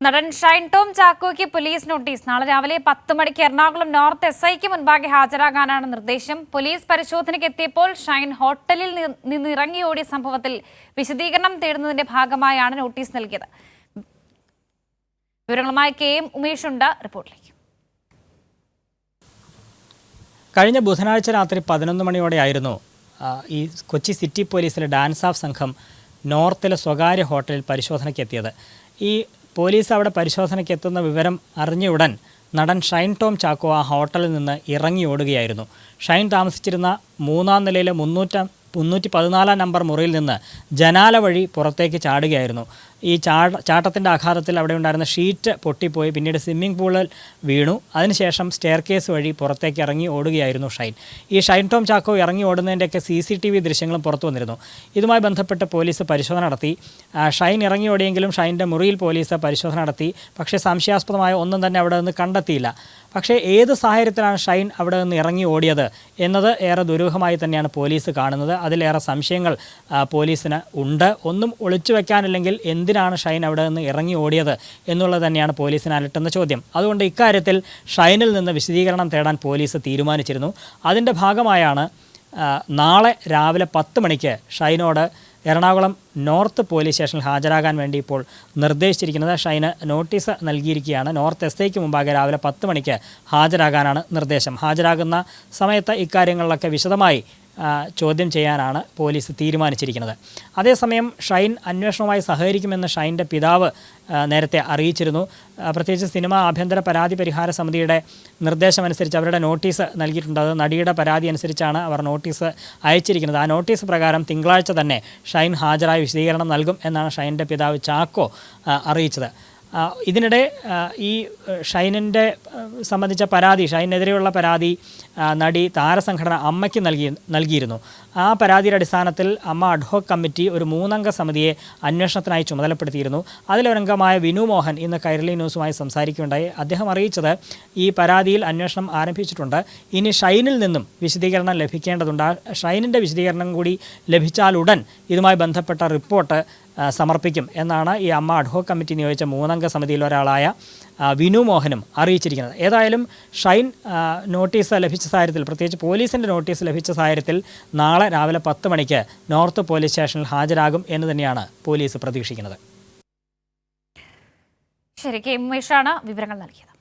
നടൻ Shine Tom ചാക്കോയ്ക്ക് police notice. നാളെ രാവിലെ 10 മണിക്ക് എറണാകുളം നോർത്ത് SIക്ക് മുൻപാകെ ഹാജരാകാനാണ് നിർദ്ദേശം. പോലീസ് പരിശോധനയ്ക്ക് എത്തിയപ്പോൾ ഷൈൻ ഹോട്ടലിൽ നിന്ന് ഇറങ്ങിയോടിയ സംഭവത്തിൽ വിശദീകരണം തേടുന്നതിന്റെ ഭാഗമായാണ് നോട്ടീസ് നൽകിയത്. വിവരങ്ങളുമായി KM ഉമേഷ് ഉണ്ട് റിപ്പോർട്ടിലേക്ക്. കഴിഞ്ഞ ബുധനാഴ്ച രാത്രി 11 മണിയോടെയായിരുന്നു ഈ കൊച്ചി സിറ്റി പോലീസിലെ ഡാൻസ് ഓഫ് സംഘം നോർത്തിലെ സ്വകാര്യ ഹോട്ടലിൽ പരിശോധനയ്ക്ക് എത്തിയത്. ഈ പോലീസ് അവിടെ പരിശോധനയ്ക്ക് എത്തുന്ന വിവരം അറിഞ്ഞയുടൻ നടൻ ഷൈൻ ടോം ചാക്കോ ആ ഹോട്ടലിൽ നിന്ന് ഇറങ്ങി ഓടുകയായിരുന്നു. ഷൈൻ താമസിച്ചിരുന്ന 3-ാം നിലയിലെ 314 നമ്പർ മുറിയിൽ നിന്ന് ജനാല വഴി പുറത്തേക്ക് ചാടുകയായിരുന്നു. ഈ ചാട്ടത്തിൻ്റെ ആഘാതത്തിൽ അവിടെ ഉണ്ടായിരുന്ന ഷീറ്റ് പൊട്ടിപ്പോയി. പിന്നീട് സ്വിമ്മിംഗ് പൂളിൽ വീണു. അതിനുശേഷം സ്റ്റെയർ കേസ് വഴി പുറത്തേക്ക് ഇറങ്ങി ഓടുകയായിരുന്നു ഷൈൻ. ഈ ഷൈൻ ടോം ചാക്കോ ഇറങ്ങി ഓടുന്നതിൻ്റെയൊക്കെ CCTV ദൃശ്യങ്ങളും പുറത്തു വന്നിരുന്നു. ഇതുമായി ബന്ധപ്പെട്ട് പോലീസ് പരിശോധന നടത്തി. ഷൈൻ ഇറങ്ങി ഓടിയെങ്കിലും ഷൈൻ്റെ മുറിയിൽ പോലീസ് പരിശോധന നടത്തി. പക്ഷേ സംശയാസ്പദമായ ഒന്നും തന്നെ അവിടെ നിന്ന് കണ്ടെത്തിയില്ല. പക്ഷേ ഏത് സാഹചര്യത്തിലാണ് ഷൈൻ അവിടെ നിന്ന് ഇറങ്ങി ഓടിയത് എന്നത് ഏറെ ദുരൂഹമായി തന്നെയാണ് പോലീസ് കാണുന്നത്. അതിലേറെ സംശയങ്ങൾ പോലീസിന് ഉണ്ട്. ഒന്നും ഒളിച്ചു വെക്കാനില്ലെങ്കിൽ എന്തിനാണ് ഷൈൻ അവിടെ നിന്ന് ഇറങ്ങി ഓടിയത് എന്നുള്ളത് തന്നെയാണ് പോലീസിന് അലട്ടുന്ന ചോദ്യം. അതുകൊണ്ട് ഇക്കാര്യത്തിൽ ഷൈനിൽ നിന്ന് വിശദീകരണം തേടാൻ പോലീസ് തീരുമാനിച്ചിരുന്നു. അതിൻ്റെ ഭാഗമായാണ് നാളെ രാവിലെ 10 മണിക്ക് ഷൈനോട് എറണാകുളം നോർത്ത് പോലീസ് സ്റ്റേഷനിൽ ഹാജരാകാൻ വേണ്ടി ഇപ്പോൾ നിർദ്ദേശിച്ചിരിക്കുന്നത്. ഷൈന് നോട്ടീസ് നൽകിയിരിക്കുകയാണ്. നോർത്ത് SIക്ക് മുമ്പാകെ രാവിലെ 10 മണിക്ക് ഹാജരാകാനാണ് നിർദ്ദേശം. ഹാജരാകുന്ന സമയത്ത് ഇക്കാര്യങ്ങളിലൊക്കെ വിശദമായി ചോദ്യം ചെയ്യാനാണ് പോലീസ് തീരുമാനിച്ചിരിക്കുന്നത്. അതേസമയം ഷൈൻ അന്വേഷണവുമായി സഹകരിക്കുമെന്ന് ഷൈൻ്റെ പിതാവ് നേരത്തെ അറിയിച്ചിരുന്നു. പ്രത്യേകിച്ച് സിനിമ ആഭ്യന്തര പരാതി പരിഹാര സമിതിയുടെ നിർദ്ദേശമനുസരിച്ച് അവരുടെ നോട്ടീസ് നൽകിയിട്ടുണ്ട്. അത് നടിയുടെ പരാതി അനുസരിച്ചാണ് അവർ നോട്ടീസ് അയച്ചിരിക്കുന്നത്. ആ നോട്ടീസ് പ്രകാരം തിങ്കളാഴ്ച തന്നെ ഷൈൻ ഹാജരായി വിശദീകരണം നൽകും എന്നാണ് ഷൈൻ്റെ പിതാവ് ചാക്കോ അറിയിച്ചത്. ഇതിനിടെ ഈ ഷൈനിൻ്റെ സംബന്ധിച്ച പരാതി, ഷൈനെതിരെയുള്ള പരാതി നടി താരസംഘടന അമ്മയ്ക്ക് നൽകിയിരുന്നു. ആ പരാതിയുടെ അടിസ്ഥാനത്തിൽ അമ്മ അഡ്ഹോക് കമ്മിറ്റി ഒരു 3-അംഗ സമിതിയെ അന്വേഷണത്തിനായി ചുമതലപ്പെടുത്തിയിരുന്നു. അതിലൊരംഗമായ വിനു മോഹൻ ഇന്ന് കൈരളി ന്യൂസുമായി സംസാരിക്കുകയുണ്ടായി. അദ്ദേഹം അറിയിച്ചത് ഈ പരാതിയിൽ അന്വേഷണം ആരംഭിച്ചിട്ടുണ്ട്. ഇനി ഷൈനിൽ നിന്നും വിശദീകരണം ലഭിക്കേണ്ടതുണ്ട്. ഷൈനിൻ്റെ വിശദീകരണം കൂടി ലഭിച്ചാലുടൻ ഇതുമായി ബന്ധപ്പെട്ട റിപ്പോർട്ട് സമർപ്പിക്കും എന്നാണ് ഈ അമ്മ അഡ്ഹോക് കമ്മിറ്റി നിയോഗിച്ച 3-അംഗ സമിതിയിൽ ഒരാളായ വിനു മോഹനും അറിയിച്ചിരിക്കുന്നത്. ഏതായാലും ഷൈൻ നോട്ടീസ് ലഭിച്ച സാഹചര്യത്തിൽ, പ്രത്യേകിച്ച് പോലീസിൻ്റെ നോട്ടീസ് ലഭിച്ച സാഹചര്യത്തിൽ നാളെ രാവിലെ 10 മണിക്ക് നോർത്ത് പോലീസ് സ്റ്റേഷനിൽ ഹാജരാകും എന്ന് തന്നെയാണ് പോലീസ് പ്രതീക്ഷിക്കുന്നത്. ശരി, KM ഉമേഷാണ് വിവരങ്ങൾ നൽകിയത്.